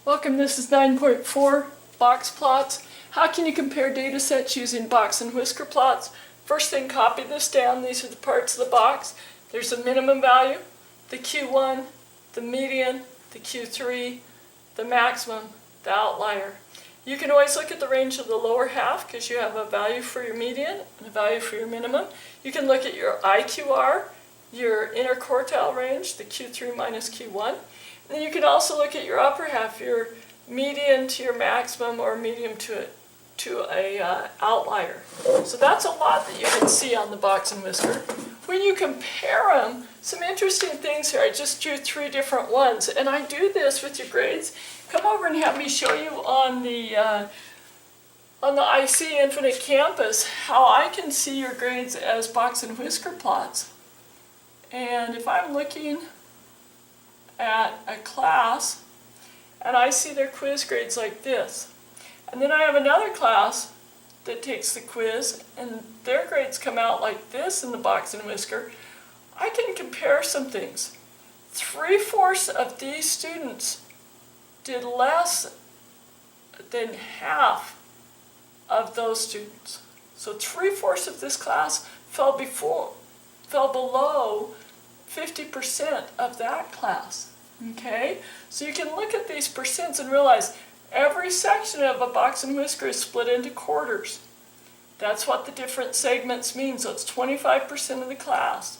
Welcome, this is 9.4, box plots. How can you compare data sets using box and whisker plots? First thing, copy this down. These are the parts of the box. There's the minimum value, the Q1, the median, the Q3, the maximum, the outlier. You can always look at the range of the lower half because you have a value for your median and a value for your minimum. You can look at your IQR, your interquartile range, the Q3 minus Q1. And then you can also look at your upper half, your median to your maximum or medium to a outlier. So that's a lot that you can see on the box and whisker. When you compare them, some interesting things here. I just drew 3 different ones, and I do this with your grades. Come over and have me show you on the IC Infinite Campus how I can see your grades as box and whisker plots. And if I'm looking at a class and I see their quiz grades like this, and then I have another class that takes the quiz and their grades come out like this in the box and whisker, I can compare some things. 3/4 of these students did less than half of those students. So 3/4 of this class fell below 50% of that class. Okay? So you can look at these percents and realize every section of a box and whisker is split into quarters. That's what the different segments mean. So it's 25% of the class.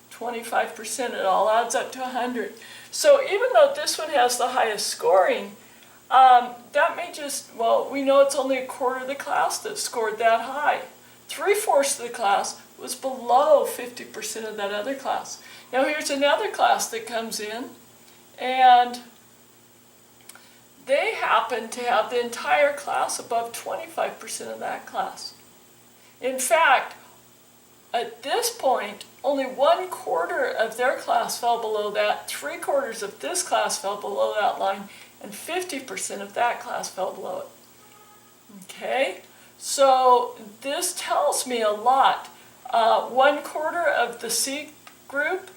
25%, it all adds up to 100. So even though this one has the highest scoring, that may just, well, we know it's only a quarter of the class that scored that high. 3/4 of the class was below 50% of that other class. Now here's another class that comes in, and they happen to have the entire class above 25% of that class. In fact, at this point, only 1/4 of their class fell below that, 3/4 of this class fell below that line, and 50% of that class fell below it. Okay? So this tells me a lot. 1/4 of the C group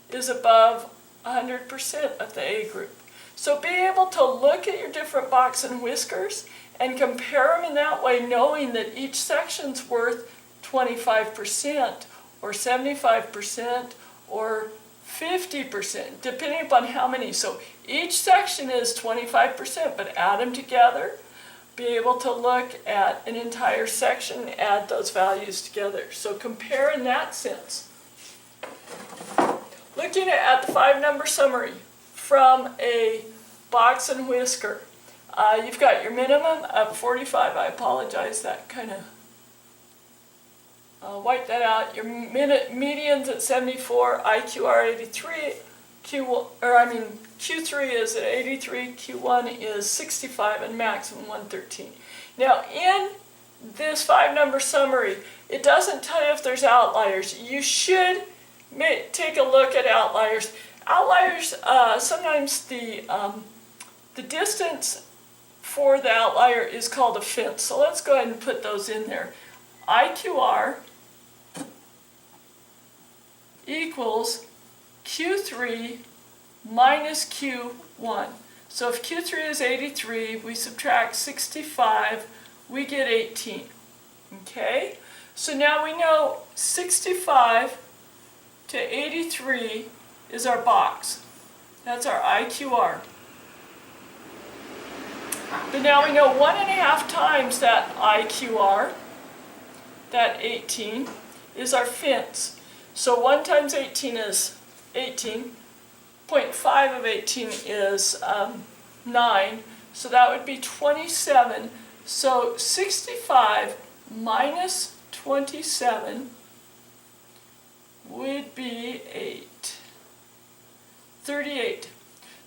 is above 100% of the A group. So be able to look at your different box and whiskers and compare them in that way, knowing that each section's worth 25% or 75% or 50%, depending upon how many. So each section is 25%, but add them together. Be able to look at an entire section, add those values together. So compare in that sense. Looking at the 5-number summary from a box and whisker, you've got your minimum of 45. I apologize, that kind of wipe that out. Your median's at 74, IQR 83, Q3 is at 83, Q1 is 65, and maximum 113. Now in this 5-number summary, it doesn't tell you if there's outliers. You should take a look at outliers. Outliers, sometimes the distance for the outlier is called a fence. So let's go ahead and put those in there. IQR equals Q3 minus Q1. So if Q3 is 83, we subtract 65, we get 18. Okay? So now we know 65 to 83 is our box. That's our IQR. But now we know 1.5 times that IQR, that 18, is our fence. So 1 times 18 is 18. 0.5 of 18 is 9. So that would be 27. So 65 minus 27 would be 38.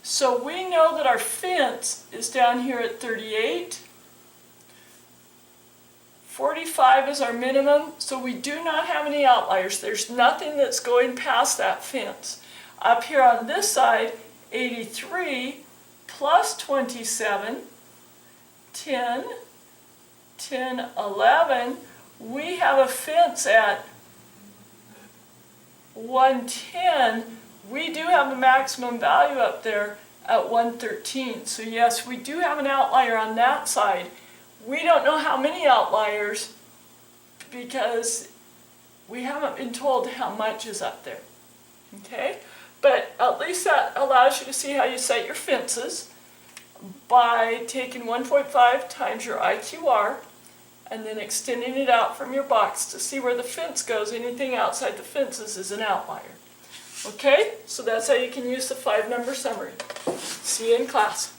So we know that our fence is down here at 38. 45 is our minimum, so we do not have any outliers. There's nothing that's going past that fence. Up here on this side, 83 plus 27, 10, 10, 11, we have a fence at 110. We do have a maximum value up there at 113. So yes, we do have an outlier on that side. We don't know how many outliers because we haven't been told how much is up there. Okay? But at least that allows you to see how you set your fences by taking 1.5 times your IQR and then extending it out from your box to see where the fence goes. Anything outside the fences is an outlier. Okay? So that's how you can use the 5-number summary. See you in class.